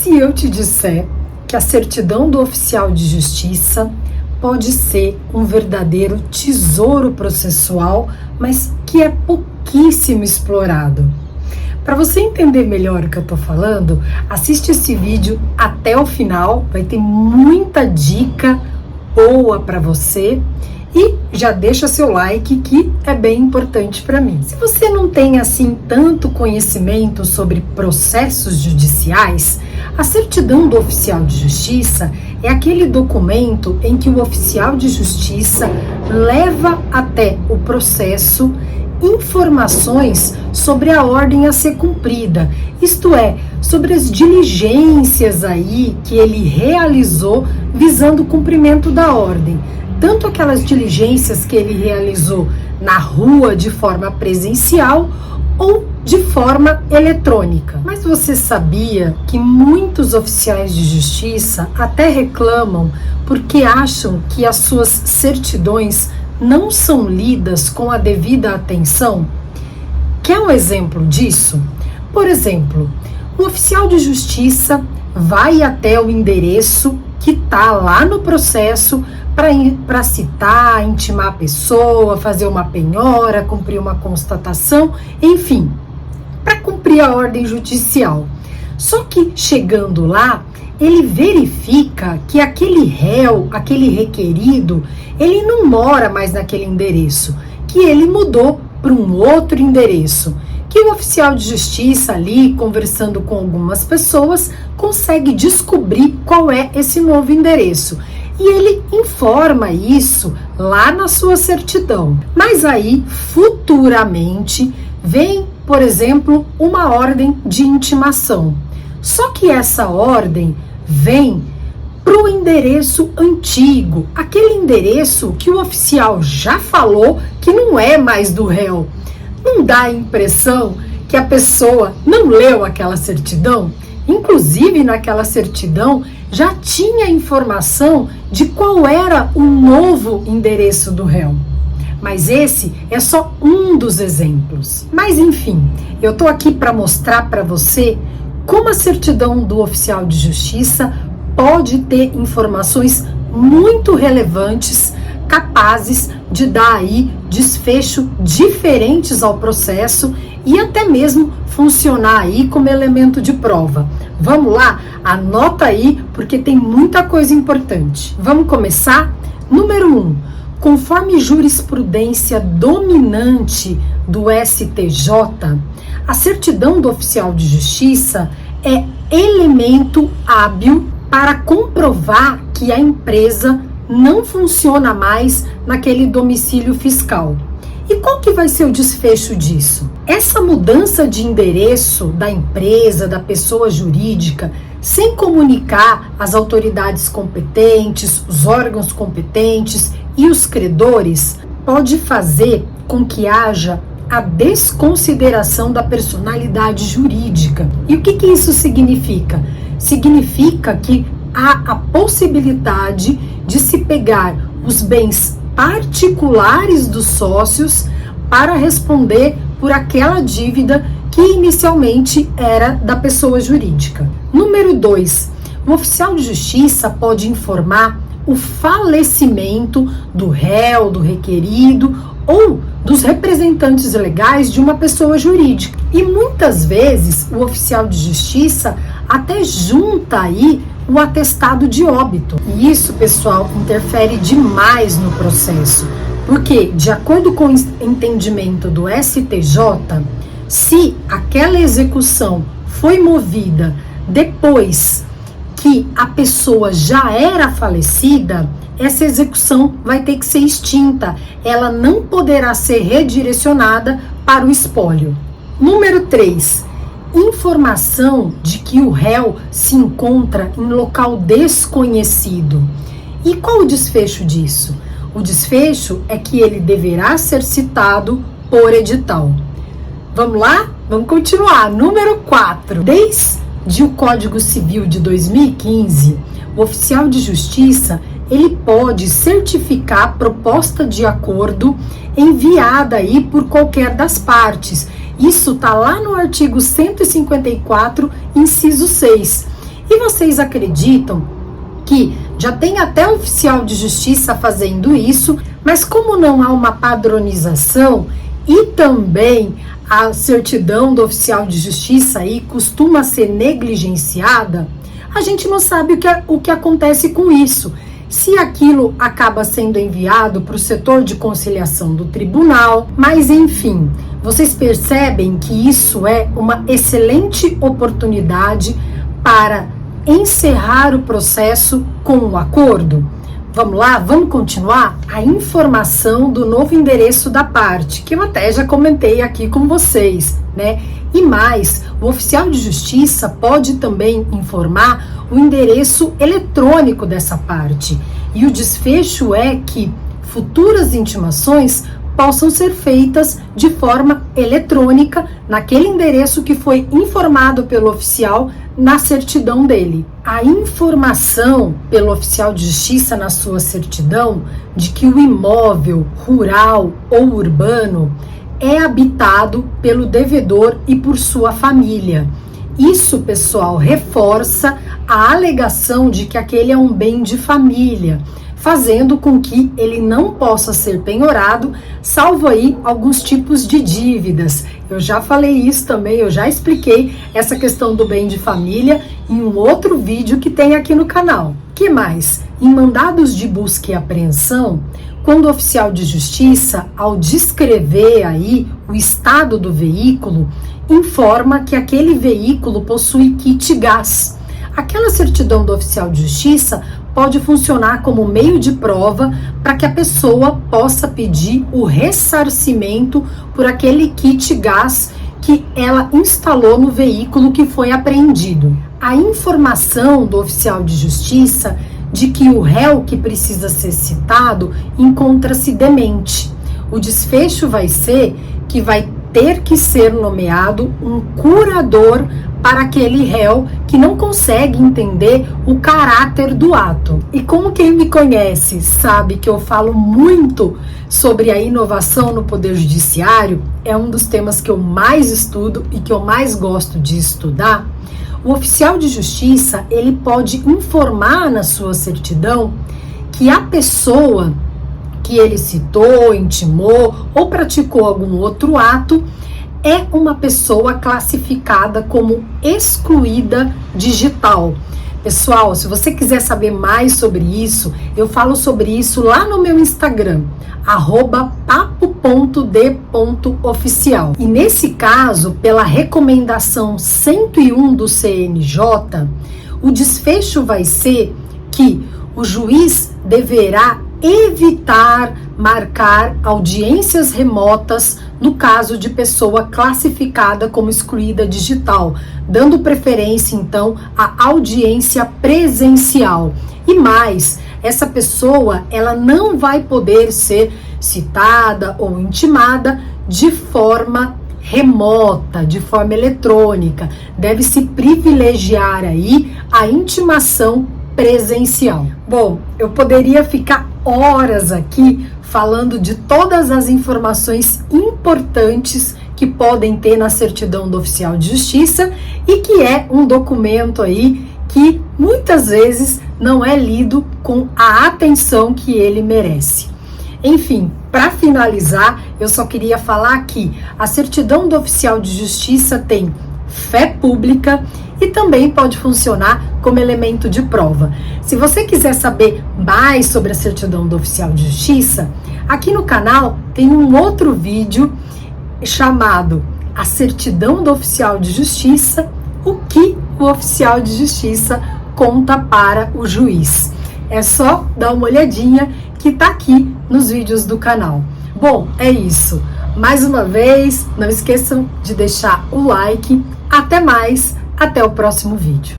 se eu te disser que a certidão do oficial de justiça pode ser um verdadeiro tesouro processual, mas que é pouquíssimo explorado? Para você entender melhor o que eu estou falando, assiste esse vídeo até o final, vai ter muita dica boa para você. E já deixa seu like, que é bem importante para mim. Se você não tem assim tanto conhecimento sobre processos judiciais, a certidão do oficial de justiça é aquele documento em que o oficial de justiça leva até o processo informações sobre a ordem a ser cumprida, isto é, sobre as diligências aí que ele realizou visando o cumprimento da ordem. Tanto aquelas diligências que ele realizou na rua de forma presencial ou de forma eletrônica. Mas você sabia que muitos oficiais de justiça até reclamam porque acham que as suas certidões não são lidas com a devida atenção? Quer um exemplo disso? Por exemplo, o oficial de justiça vai até o endereço que está lá no processo para citar, intimar a pessoa, fazer uma penhora, cumprir uma constatação, enfim, para cumprir a ordem judicial. Só que chegando lá, ele verifica que aquele réu, aquele requerido, ele não mora mais naquele endereço, que ele mudou para um outro endereço, que o oficial de justiça ali, conversando com algumas pessoas, consegue descobrir qual é esse novo endereço. E ele informa isso lá na sua certidão. Mas aí, futuramente, vem, por exemplo, uma ordem de intimação. Só que essa ordem vem para o endereço antigo, aquele endereço que o oficial já falou que não é mais do réu. Não dá a impressão que a pessoa não leu aquela certidão? Inclusive, naquela certidão, já tinha informação de qual era o novo endereço do réu. Mas esse é só um dos exemplos. Mas enfim, eu tô aqui para mostrar para você como a certidão do oficial de justiça pode ter informações muito relevantes, capazes de dar aí desfecho diferentes ao processo e até mesmo funcionar aí como elemento de prova. Vamos lá? Anota aí, porque tem muita coisa importante. Vamos começar? Número 1. Conforme jurisprudência dominante do STJ, a certidão do oficial de justiça é elemento hábil para comprovar que a empresa não funciona mais naquele domicílio fiscal. E qual que vai ser o desfecho disso? Essa mudança de endereço da empresa, da pessoa jurídica, sem comunicar as autoridades competentes, os órgãos competentes e os credores, pode fazer com que haja a desconsideração da personalidade jurídica. E o que isso significa? Significa que há a possibilidade de se pegar os bens particulares dos sócios para responder por aquela dívida que inicialmente era da pessoa jurídica. Número 2, o oficial de justiça pode informar o falecimento do réu, do requerido ou dos representantes legais de uma pessoa jurídica. E muitas vezes o oficial de justiça até junta aí o atestado de óbito. E isso, pessoal, interfere demais no processo, porque, de acordo com o entendimento do STJ, se aquela execução foi movida depois que a pessoa já era falecida, essa execução vai ter que ser extinta. Ela não poderá ser redirecionada para o espólio. Número 3. Informação de que o réu se encontra em local desconhecido. E qual o desfecho disso? O desfecho é que ele deverá ser citado por edital. Vamos lá? Vamos continuar. Número 4. Desde o Código Civil de 2015, o oficial de justiça ele pode certificar a proposta de acordo enviada aí por qualquer das partes. Isso está lá no artigo 154, inciso 6. E vocês acreditam que já tem até oficial de justiça fazendo isso, mas como não há uma padronização e também a certidão do oficial de justiça aí costuma ser negligenciada, a gente não sabe o que acontece com isso. Se aquilo acaba sendo enviado para o setor de conciliação do tribunal, mas enfim, vocês percebem que isso é uma excelente oportunidade para encerrar o processo com um acordo? Vamos lá, vamos continuar? A informação do novo endereço da parte, que eu até já comentei aqui com vocês, né? E mais, o oficial de justiça pode também informar o endereço eletrônico dessa parte. E o desfecho é que futuras intimações possam ser feitas de forma eletrônica naquele endereço que foi informado pelo oficial na certidão dele. A informação pelo oficial de justiça na sua certidão de que o imóvel rural ou urbano é habitado pelo devedor e por sua família. Isso, pessoal, reforça a alegação de que aquele é um bem de família, fazendo com que ele não possa ser penhorado, salvo aí alguns tipos de dívidas. Eu já falei isso também, eu já expliquei essa questão do bem de família em um outro vídeo que tem aqui no canal. Que mais? Em mandados de busca e apreensão, quando o oficial de justiça, ao descrever aí o estado do veículo, informa que aquele veículo possui kit gás. Aquela certidão do oficial de justiça pode funcionar como meio de prova para que a pessoa possa pedir o ressarcimento por aquele kit gás que ela instalou no veículo que foi apreendido. A informação do oficial de justiça de que o réu que precisa ser citado encontra-se demente. O desfecho vai ser que vai ter que ser nomeado um curador para aquele réu que não consegue entender o caráter do ato. E como quem me conhece sabe que eu falo muito sobre a inovação no Poder Judiciário, é um dos temas que eu mais estudo e que eu mais gosto de estudar. O oficial de justiça, ele pode informar na sua certidão que a pessoa que ele citou, intimou ou praticou algum outro ato é uma pessoa classificada como excluída digital. Pessoal, se você quiser saber mais sobre isso, eu falo sobre isso lá no meu Instagram, @papo.d.oficial. E nesse caso, pela recomendação 101 do CNJ, o desfecho vai ser que o juiz deverá evitar marcar audiências remotas no caso de pessoa classificada como excluída digital, dando preferência então à audiência presencial. E mais, essa pessoa ela não vai poder ser citada ou intimada de forma remota, de forma eletrônica. Deve-se privilegiar aí a intimação presencial. Bom, eu poderia ficar horas aqui falando de todas as informações importantes que podem ter na certidão do oficial de justiça e que é um documento aí que muitas vezes não é lido com a atenção que ele merece. Enfim, para finalizar, eu só queria falar que a certidão do oficial de justiça tem fé pública e também pode funcionar como elemento de prova. Se você quiser saber mais sobre a certidão do oficial de justiça, aqui no canal tem um outro vídeo chamado A Certidão do Oficial de Justiça, o que o oficial de justiça conta para o juiz. É só dar uma olhadinha que tá aqui nos vídeos do canal. Bom, é isso. Mais uma vez, não esqueçam de deixar o like. Até mais, até o próximo vídeo.